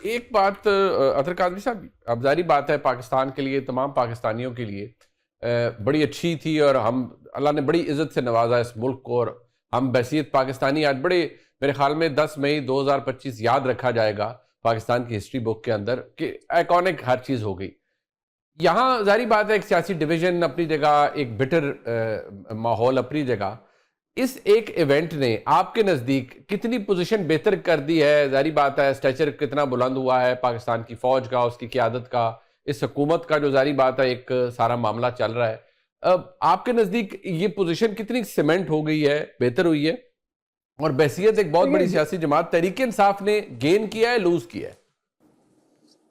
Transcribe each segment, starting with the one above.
ایک بات اطہر قادری صاحب، اب ظاہری بات ہے پاکستان کے لیے، تمام پاکستانیوں کے لیے بڑی اچھی تھی، اور ہم اللہ نے بڑی عزت سے نوازا اس ملک کو، اور ہم بحیثیت پاکستانی آج بڑے، میرے خیال میں 10 مئی 2025 یاد رکھا جائے گا پاکستان کی ہسٹری بک کے اندر کہ آئیکونک ہر چیز ہو گئی۔ یہاں ظاہری بات ہے ایک سیاسی ڈویژن اپنی جگہ، ایک بٹر ماحول اپنی جگہ، اس ایک ایونٹ نے آپ کے نزدیک کتنی پوزیشن بہتر کر دی ہے؟ ظاہری بات ہے اسٹیچر کتنا بلند ہوا ہے پاکستان کی فوج کا، اس کی قیادت کا، اس حکومت کا، جو ظاہری بات ہے ایک سارا معاملہ چل رہا ہے، اب آپ کے نزدیک یہ پوزیشن کتنی سیمنٹ ہو گئی ہے، بہتر ہوئی ہے؟ اور بحیثیت ایک بہت بڑی سیاسی جماعت تحریک انصاف نے گین کیا ہے، لوز کیا ہے؟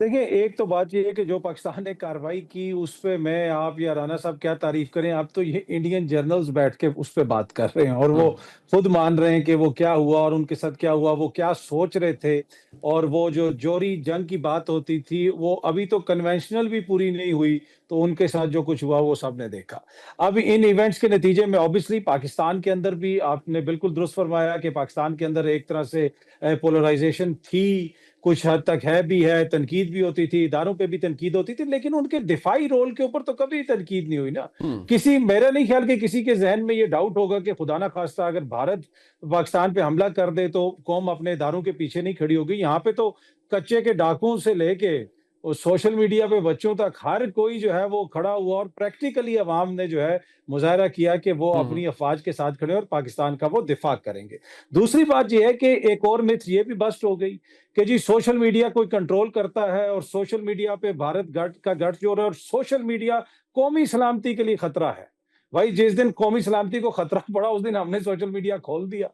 دیکھیں، ایک تو بات یہ ہے کہ جو پاکستان نے کارروائی کی اس پہ میں آپ یا رانا صاحب کیا تعریف کریں، اب تو یہ انڈین جرنلز بیٹھ کے اس پہ بات کر رہے ہیں اور وہ خود مان رہے ہیں کہ وہ کیا ہوا اور ان کے ساتھ کیا ہوا، وہ کیا سوچ رہے تھے، اور وہ جو جوہری جنگ کی بات ہوتی تھی وہ ابھی تو کنونشنل بھی پوری نہیں ہوئی، تو ان کے ساتھ جو کچھ ہوا وہ سب نے دیکھا۔ اب ان ایونٹس کے نتیجے میں اوبیسلی پاکستان کے اندر بھی آپ نے بالکل درست فرمایا کہ پاکستان کے اندر ایک طرح سے پولرائزیشن تھی، کچھ حد تک ہے بھی ہے، تنقید بھی ہوتی تھی، اداروں پہ بھی تنقید ہوتی تھی، لیکن ان کے دفاعی رول کے اوپر تو کبھی تنقید نہیں ہوئی نا۔ میرا نہیں خیال کہ کسی کے ذہن میں یہ ڈاؤٹ ہوگا کہ خدا نہ خواستہ اگر بھارت پاکستان پہ حملہ کر دے تو قوم اپنے اداروں کے پیچھے نہیں کھڑی ہوگی۔ یہاں پہ تو کچے کے ڈاکوؤں سے لے کے اور سوشل میڈیا پہ بچوں تک ہر کوئی جو ہے وہ کھڑا ہوا، اور پریکٹیکلی عوام نے جو ہے مظاہرہ کیا کہ وہ اپنی افواج کے ساتھ کھڑے اور پاکستان کا وہ دفاع کریں گے۔ دوسری بات یہ ہے کہ ایک اور متھ یہ بھی بسٹ ہو گئی کہ جی سوشل میڈیا کوئی کنٹرول کرتا ہے، اور سوشل میڈیا پہ بھارت کا گٹھ جو رہا ہے، اور سوشل میڈیا قومی سلامتی کے لیے خطرہ ہے۔ بھائی جس دن قومی سلامتی کو خطرہ پڑا اس دن ہم نے سوشل میڈیا کھول دیا،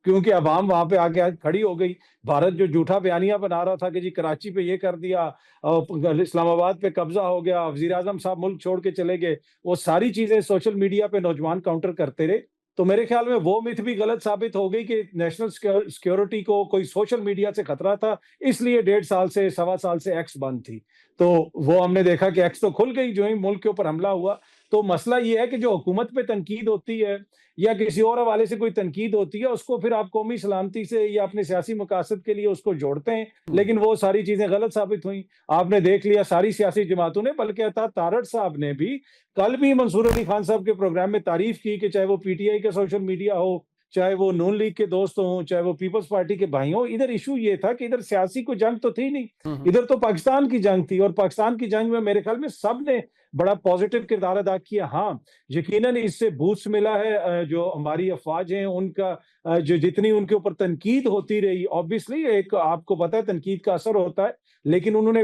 کیونکہ عوام وہاں پہ آ کے کھڑی ہو گئی۔ بھارت جو جھوٹا بیانیہ بنا رہا تھا کہ جی کراچی پہ یہ کر دیا، اسلام آباد پہ قبضہ ہو گیا، وزیر اعظم صاحب ملک چھوڑ کے چلے گئے، وہ ساری چیزیں سوشل میڈیا پہ نوجوان کاؤنٹر کرتے رہے، تو میرے خیال میں وہ مت بھی غلط ثابت ہو گئی کہ نیشنل سیکیورٹی کو کوئی سوشل میڈیا سے خطرہ تھا، اس لیے 1.5 سال سے 1.25 سال سے ایکس بند تھی۔ تو وہ ہم نے دیکھا کہ ایکس تو کھل گئی جو ہی ملک کے اوپر حملہ ہوا۔ تو مسئلہ یہ ہے کہ جو حکومت پہ تنقید ہوتی ہے یا کسی اور حوالے سے کوئی تنقید ہوتی ہے، اس کو پھر آپ قومی سلامتی سے یا اپنے سیاسی مقاصد کے لیے اس کو جوڑتے ہیں، لیکن وہ ساری چیزیں غلط ثابت ہوئیں۔ آپ نے دیکھ لیا ساری سیاسی جماعتوں نے، بلکہ عطا تارڑ صاحب نے بھی کل بھی منصور علی خان صاحب کے پروگرام میں تعریف کی کہ چاہے وہ پی ٹی آئی کا سوشل میڈیا ہو، چاہے وہ نون لیگ کے دوست ہوں، چاہے وہ پیپلز پارٹی کے بھائی ہوں، ادھر ایشو یہ تھا کہ ادھر سیاسی کوئی جنگ تو تھی نہیں، ادھر تو پاکستان کی جنگ تھی، اور پاکستان کی جنگ میں میرے خیال میں سب نے بڑا پازیٹیو کردار ادا کیا۔ ہاں یقیناً اس سے بوسٹ ملا ہے، جو ہماری افواج ہیں ان کا جو جتنی ان کے اوپر تنقید ہوتی رہی، obviously ایک آپ کو پتہ ہے تنقید کا اثر ہوتا ہے، لیکن انہوں نے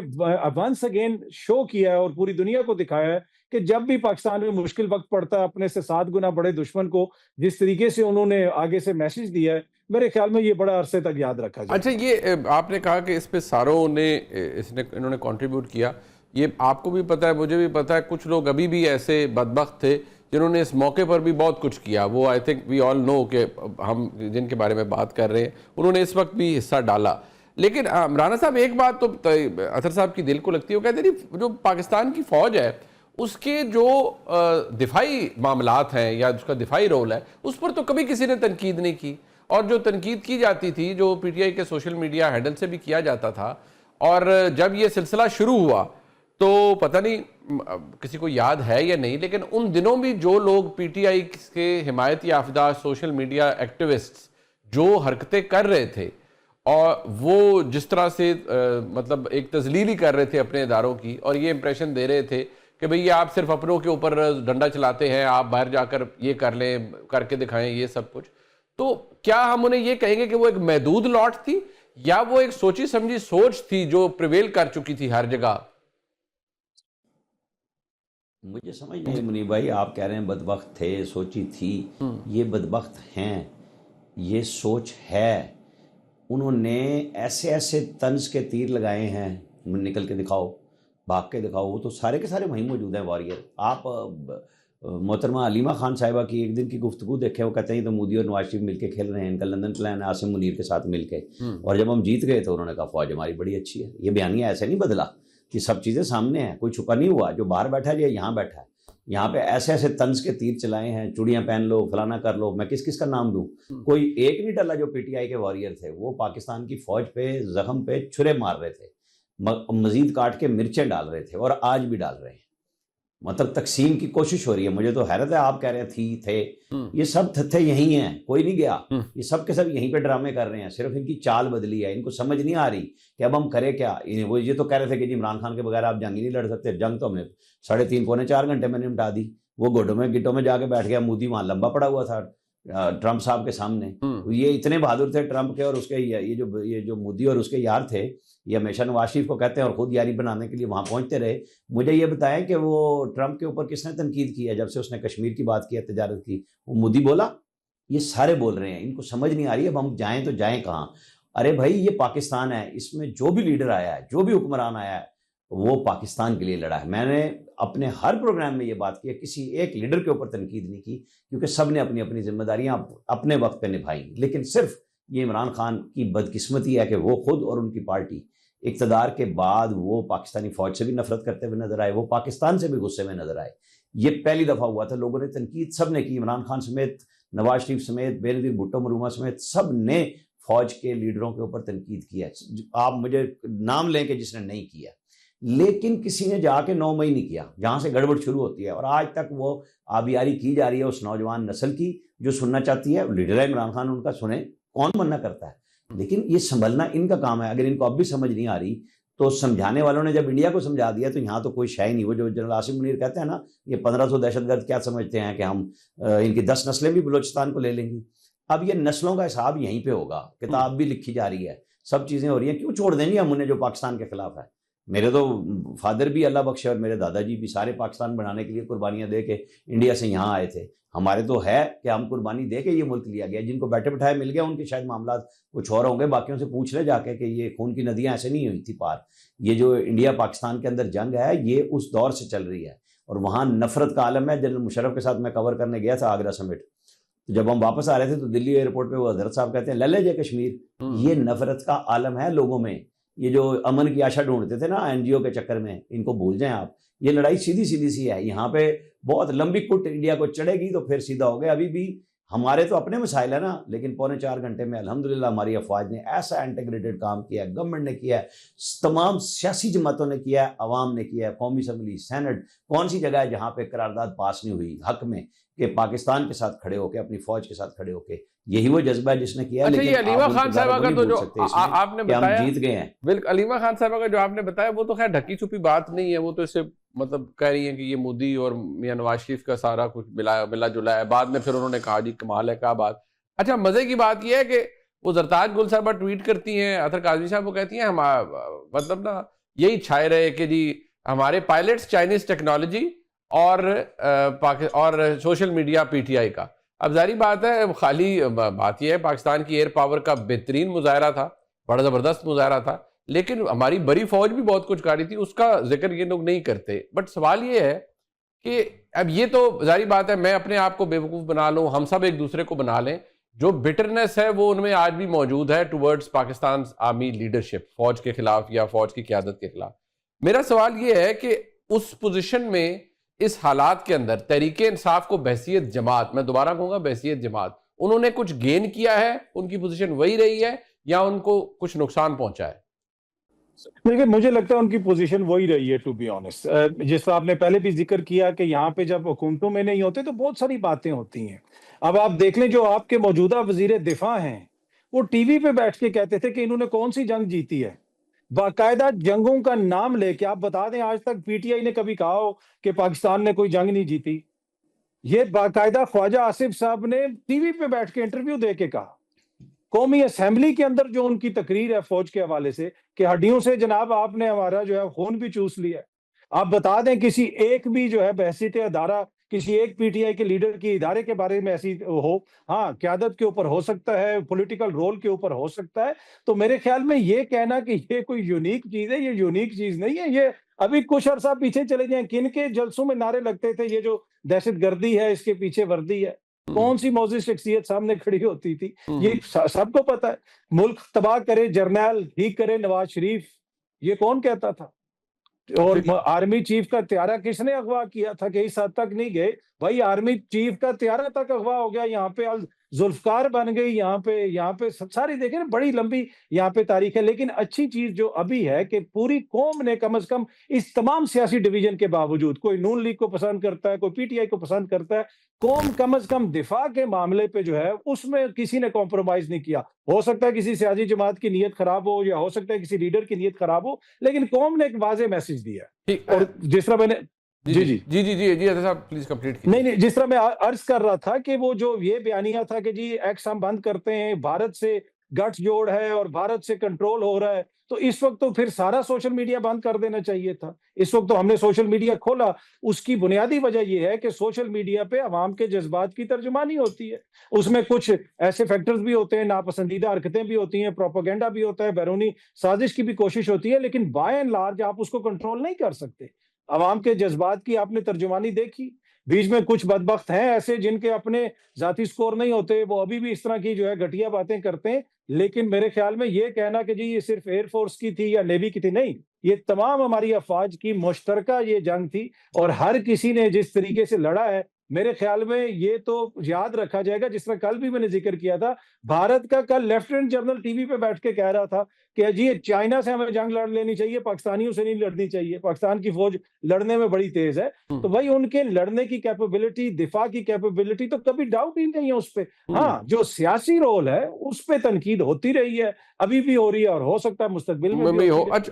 ونس اگین شو کیا ہے اور پوری دنیا کو دکھایا ہے کہ جب بھی پاکستان میں مشکل وقت پڑتا ہے، اپنے سے 7 گنا بڑے دشمن کو جس طریقے سے انہوں نے آگے سے میسج دیا ہے، میرے خیال میں یہ بڑا عرصے تک یاد رکھا جائے۔ اچھا، یہ آپ نے کہا کہ اس پہ ساروں نے انہوں نے کنٹریبیوٹ کیا، یہ آپ کو بھی پتہ ہے، مجھے بھی پتہ ہے، کچھ لوگ ابھی بھی ایسے بدبخت تھے جنہوں نے اس موقع پر بھی بہت کچھ کیا، وہ آئی تھنک وی آل نو کہ ہم جن کے بارے میں بات کر رہے ہیں انہوں نے اس وقت بھی حصہ ڈالا۔ لیکن رانا صاحب ایک بات تو اطہر صاحب کی دل کو لگتی ہے، وہ کہتے ہیں جو پاکستان کی فوج ہے اس کے جو دفاعی معاملات ہیں یا اس کا دفاعی رول ہے اس پر تو کبھی کسی نے تنقید نہیں کی، اور جو تنقید کی جاتی تھی جو پی ٹی آئی کے سوشل میڈیا ہینڈل سے بھی کیا جاتا تھا، اور جب یہ سلسلہ شروع ہوا تو پتہ نہیں کسی کو یاد ہے یا نہیں، لیکن ان دنوں بھی جو لوگ پی ٹی آئی کے حمایت یافتہ سوشل میڈیا ایکٹیوسٹس جو حرکتیں کر رہے تھے، اور وہ جس طرح سے مطلب ایک تذلیلی کر رہے تھے اپنے اداروں کی، اور یہ امپریشن دے رہے تھے کہ بھئی یہ آپ صرف اپنوں کے اوپر ڈنڈا چلاتے ہیں، آپ باہر جا کر یہ کر لیں، کر کے دکھائیں یہ سب کچھ، تو کیا ہم انہیں یہ کہیں گے کہ وہ ایک محدود لاٹ تھی یا وہ ایک سوچی سمجھی سوچ تھی جو پریویل کر چکی تھی ہر جگہ؟ مجھے سمجھ نہیں منیب بھائی، آپ کہہ رہے ہیں بدبخت تھے، سوچی تھی، یہ بدبخت ہیں، یہ سوچ ہے۔ انہوں نے ایسے ایسے طنز کے تیر لگائے ہیں، نکل کے دکھاؤ، بھاگ کے دکھاؤ، وہ تو سارے کے سارے وہیں موجود ہیں واریر۔ آپ محترمہ علیمہ خان صاحبہ کی ایک دن کی گفتگو دیکھیں، وہ کہتے ہیں تو مودی اور نواز شریف مل کے کھیل رہے ہیں، ان کا لندن پلان ہے عاصم منیر کے ساتھ مل کے، اور جب ہم جیت گئے تو انہوں نے کہا فوج ہماری بڑی اچھی ہے۔ یہ بیانیہ ایسے نہیں بدلا، کہ سب چیزیں سامنے ہیں، کوئی چھپا نہیں ہوا، جو باہر بیٹھا ہے یا یہاں بیٹھا ہے، یہاں پہ ایسے ایسے طنز کے تیر چلائے ہیں، چوڑیاں پہن لو، فلانا کر لو، میں کس کس کا نام دوں، کوئی ایک نہیں ڈالا جو پی ٹی آئی کے واریر تھے، وہ پاکستان کی فوج پہ زخم پہ چھرے مار رہے تھے مزید کاٹ کے مرچیں ڈال رہے تھے اور آج بھی ڈال رہے ہیں. مطلب تقسیم کی کوشش ہو رہی ہے. مجھے تو حیرت ہے, آپ کہہ رہے ہیں تھے, یہ سب تھے یہی ہیں, کوئی نہیں گیا. یہ سب کے سب یہیں پہ ڈرامے کر رہے ہیں, صرف ان کی چال بدلی ہے. ان کو سمجھ نہیں آ رہی کہ اب ہم کریں کیا. وہ یہ تو کہہ رہے تھے کہ جی عمران خان کے بغیر آپ جنگ ہی نہیں لڑ سکتے. جنگ تو ہم نے 3.5 پونے 4 گھنٹے میں نمٹا دی. وہ گٹوں میں جا کے بیٹھ گیا. مودی وہاں لمبا پڑا ہوا تھا ٹرمپ صاحب کے سامنے. یہ اتنے بہادر تھے ٹرمپ کے, اور اس کے یہ جو مودی اور اس کے یار تھے, یہ ہمیشہ نواز شریف کو کہتے ہیں, اور خود یاری بنانے کے لیے وہاں پہنچتے رہے. مجھے یہ بتائیں کہ وہ ٹرمپ کے اوپر کس نے تنقید کی ہے جب سے اس نے کشمیر کی بات کی ہے, تجارت کی؟ وہ مودی بولا؟ یہ سارے بول رہے ہیں. ان کو سمجھ نہیں آ رہی اب ہم جائیں تو جائیں کہاں. ارے بھائی یہ پاکستان ہے, اس میں جو بھی لیڈر آیا ہے, جو بھی حکمران آیا ہے, وہ پاکستان کے لیے لڑا ہے. میں نے اپنے ہر پروگرام میں یہ بات کی ہے, کسی ایک لیڈر کے اوپر تنقید نہیں کی, کیونکہ سب نے اپنی اپنی ذمہ داریاں اپنے وقت پہ نبھائی. لیکن صرف یہ عمران خان کی بدقسمتی ہے کہ وہ خود اور ان کی پارٹی اقتدار کے بعد وہ پاکستانی فوج سے بھی نفرت کرتے ہوئے نظر آئے, وہ پاکستان سے بھی غصے میں نظر آئے. یہ پہلی دفعہ ہوا تھا. لوگوں نے تنقید سب نے کی, عمران خان سمیت, نواز شریف سمیت, بینظیر بھٹو مرومہ سمیت, سب نے فوج کے لیڈروں کے اوپر تنقید کی ہے. آپ مجھے نام لیں کہ جس نے نہیں کیا, لیکن کسی نے جا کے 9 مئی نہیں کیا, جہاں سے گڑبڑ شروع ہوتی ہے. اور آج تک وہ آبیاری کی جا رہی ہے اس نوجوان نسل کی جو سننا چاہتی ہے. لیڈر ہے عمران خان, ان کا سنیں, کون منع کرتا ہے. لیکن یہ سنبھلنا ان کا کام ہے. اگر ان کو اب بھی سمجھ نہیں آ رہی تو سمجھانے والوں نے جب انڈیا کو سمجھا دیا تو یہاں تو کوئی شے نہیں. وہ جو جنرل عاصم منیر کہتے ہیں نا, یہ 1500 دہشت گرد کیا سمجھتے ہیں کہ ہم ان کی 10 نسلیں بھی بلوچستان کو لے لیں گی. اب یہ نسلوں کا حساب یہیں پہ ہوگا. کتاب بھی لکھی جا رہی ہے, سب چیزیں ہو رہی ہیں. کیوں چھوڑ دیں گے ہم انہیں جو پاکستان کے خلاف ہے. میرے تو فادر بھی اللہ بخشے اور میرے دادا جی بھی سارے پاکستان بنانے کے لیے قربانیاں دے کے انڈیا سے یہاں آئے تھے. ہمارے تو ہے کہ ہم قربانی دے کے یہ ملک لیا گیا. جن کو بیٹھے بٹھائے مل گیا ان کے شاید معاملات کچھ اور ہوں گے. باقیوں سے پوچھ لے جا کے کہ یہ خون کی ندیاں ایسے نہیں ہوئی تھی پار. یہ جو انڈیا پاکستان کے اندر جنگ ہے یہ اس دور سے چل رہی ہے, اور وہاں نفرت کا عالم ہے. جنرل مشرف کے ساتھ میں کور کرنے گیا تھا آگرہ سمٹ. جب ہم واپس آ رہے تھے تو دلی ایئرپورٹ پہ وہ حضرت صاحب کہتے ہیں لے جے کشمیر. یہ نفرت کا عالم ہے لوگوں میں. یہ جو امن کی آشا ڈھونڈتے تھے نا NGO کے چکر میں, ان کو بھول جائیں آپ. یہ لڑائی سیدھی سی ہے. یہاں پہ بہت لمبی کٹ انڈیا کو چڑھے گی تو پھر سیدھا ہو گیا. ابھی بھی ہمارے تو اپنے مسائل ہیں نا, لیکن 3.25 گھنٹے میں الحمدللہ ہماری افواج نے ایسا انٹیگریٹڈ کام کیا ہے. گورنمنٹ نے کیا ہے, تمام سیاسی جماعتوں نے کیا ہے, عوام نے کیا ہے. قومی اسمبلی, سینٹ, کون سی جگہ ہے جہاں پہ قرارداد پاس نہیں ہوئی حق میں کہ پاکستان کے ساتھ کھڑے ہو کے, اپنی فوج کے ساتھ کھڑے ہو کے. یہی وہ جذبہ ہے جس نے کیا. اچھا, یہ علیمہ خان صاحبہ کا تو جو آپ نے بتایا, ہم جیت گئے ہیں. بالکل, علیمہ خان صاحبہ کا جو آپ نے بتایا وہ تو خیر ڈھکی چھپی بات نہیں ہے. وہ تو اس سے مطلب کہہ رہی ہیں کہ یہ مودی اور میاں نواز شریف کا سارا کچھ ملا جلا ہے. بعد میں پھر انہوں نے کہا جی کمال ہے, کیا بات. اچھا, مزے کی بات یہ ہے کہ وہ زرتاج گل صاحبہ ٹویٹ کرتی ہیں, اطہر کاظمی صاحب وہ کہتی ہیں مطلب نا یہی چھائے رہے کہ جی ہمارے پائلٹس چائنیز ٹیکنالوجی اور سوشل میڈیا PTI کا. اب ظاہری بات ہے, خالی بات یہ ہے پاکستان کی ایئر پاور کا بہترین مظاہرہ تھا, بڑا زبردست مظاہرہ تھا, لیکن ہماری بڑی فوج بھی بہت کچھ کاری تھی, اس کا ذکر یہ لوگ نہیں کرتے. بٹ سوال یہ ہے کہ اب یہ تو ظاہری بات ہے, میں اپنے آپ کو بیوقوف بنا لوں, ہم سب ایک دوسرے کو بنا لیں, جو بٹرنس ہے وہ ان میں آج بھی موجود ہے ٹورڈز پاکستان آرمی لیڈرشپ, فوج کے خلاف یا فوج کی قیادت کے خلاف. میرا سوال یہ ہے کہ اس پوزیشن میں, اس حالات کے اندر تحریک انصاف کو بحیثیت جماعت, میں دوبارہ کہوں گا بحیثیت جماعت, انہوں نے کچھ گین کیا ہے, ان کی پوزیشن وہی رہی ہے, یا ان کو کچھ نقصان پہنچا ہے؟ دیکھیں, مجھے لگتا ہے ان کی پوزیشن وہی رہی ہے ٹو بی آنیسٹ. جس طرح آپ نے پہلے بھی ذکر کیا کہ یہاں پہ جب حکومتوں میں نہیں ہوتے تو بہت ساری باتیں ہوتی ہیں. اب آپ دیکھ لیں جو آپ کے موجودہ وزیر دفاع ہیں, وہ ٹی وی پہ بیٹھ کے کہتے تھے کہ انہوں نے کون سی جنگ جیتی ہے. باقاعدہ جنگوں کا نام لے کے آپ بتا دیں آج تک PTI نے کبھی کہا ہو کہ پاکستان نے کوئی جنگ نہیں جیتی. یہ باقاعدہ خواجہ آصف صاحب نے ٹی وی پہ بیٹھ کے انٹرویو دے کے کہا. قومی اسمبلی کے اندر جو ان کی تقریر ہے فوج کے حوالے سے کہ ہڈیوں سے جناب آپ نے ہمارا جو ہے خون بھی چوس لیا ہے. آپ بتا دیں کسی ایک بھی جو ہے بحثیت ادارہ, کسی ایک PTI کے لیڈر کی ادارے کے بارے میں ایسی ہو, ہاں قیادت کے اوپر ہو سکتا ہے, پولیٹیکل رول کے اوپر ہو سکتا ہے, تو میرے خیال میں یہ کہنا کہ یہ کوئی یونیک چیز ہے, یہ یونیک چیز نہیں ہے. یہ ابھی کچھ عرصہ پیچھے چلے جائیں, کن کے جلسوں میں نعرے لگتے تھے یہ جو دہشت گردی ہے اس کے پیچھے وردی ہے, کون سی معزز شخصیت سامنے کھڑی ہوتی تھی, یہ سب کو پتا ہے. ملک تباہ کرے جرنیل, ٹھیک کرے نواز شریف, یہ کون کہتا تھا. اور آرمی چیف کا طیارہ کس نے اغوا کیا تھا کہ اس حد تک نہیں گئے بھائی, آرمی چیف کا طیارہ تک اغوا ہو گیا. یہاں پہ ذوالفقار بن گئی یہاں پہ ساری دیکھیں نا بڑی لمبی یہاں پہ تاریخ ہے. لیکن اچھی چیز جو ابھی ہے کہ پوری قوم نے کم از کم اس تمام سیاسی ڈویژن کے باوجود, کوئی نون لیگ کو پسند کرتا ہے, کوئی پی ٹی آئی کو پسند کرتا ہے, قوم کم از کم دفاع کے معاملے پہ جو ہے اس میں کسی نے کمپرومائز نہیں کیا. ہو سکتا ہے کسی سیاسی جماعت کی نیت خراب ہو, یا ہو سکتا ہے کسی لیڈر کی نیت خراب ہو, لیکن قوم نے ایک واضح میسج دیا. ٹھیک, اور جس طرح میں نے صاحب پلیز کمپلیٹ کیجیے. نہیں, جس طرح میں عرض کر رہا تھا کہ وہ جو یہ بیانیہ تھا کہ جی ایکس ہم بند کرتے ہیں, بھارت سے گٹھ جوڑ ہے اور بھارت سے کنٹرول ہو رہا ہے, تو اس وقت تو پھر سارا سوشل میڈیا بند کر دینا چاہیے تھا. اس وقت تو ہم نے سوشل میڈیا کھولا, اس کی بنیادی وجہ یہ ہے کہ سوشل میڈیا پہ عوام کے جذبات کی ترجمانی ہوتی ہے. اس میں کچھ ایسے فیکٹرز بھی ہوتے ہیں, ناپسندیدہ حرکتیں بھی ہوتی ہیں, پروپیگنڈا بھی ہوتا ہے, بیرونی سازش کی بھی کوشش ہوتی ہے, لیکن بائی اینڈ لارج آپ اس کو کنٹرول نہیں کر سکتے. عوام کے جذبات کی آپ نے ترجمانی دیکھی. بیچ میں کچھ بدبخت ہیں ایسے جن کے اپنے ذاتی سکور نہیں ہوتے, وہ ابھی بھی اس طرح کی جو ہے گھٹیا باتیں کرتے ہیں. لیکن میرے خیال میں یہ کہنا کہ جی یہ صرف ایئر فورس کی تھی یا نیوی کی تھی, نہیں, یہ تمام ہماری افواج کی مشترکہ یہ جنگ تھی, اور ہر کسی نے جس طریقے سے لڑا ہے, میرے خیال میں یہ تو یاد رکھا جائے گا. جس طرح کل بھی میں نے ذکر کیا تھا, بھارت کا کل لیفٹیننٹ جنرل ٹی وی پہ بیٹھ کے کہہ رہا تھا کہ جی چائنا سے ہمیں جنگ لڑ لینی چاہیے, پاکستانیوں سے نہیں لڑنی چاہیے, پاکستان کی فوج لڑنے میں بڑی تیز ہے. تو بھائی ان کے لڑنے کی کیپیبلٹی, دفاع کی کیپیبلٹی تو کبھی ڈاؤٹ ہی نہیں ہے اس پہ. ہاں, جو سیاسی رول ہے اس پہ تنقید ہوتی رہی ہے, ابھی بھی ہو رہی ہے, اور ہو سکتا ہے مستقبل میں بھی ہوتی رہے.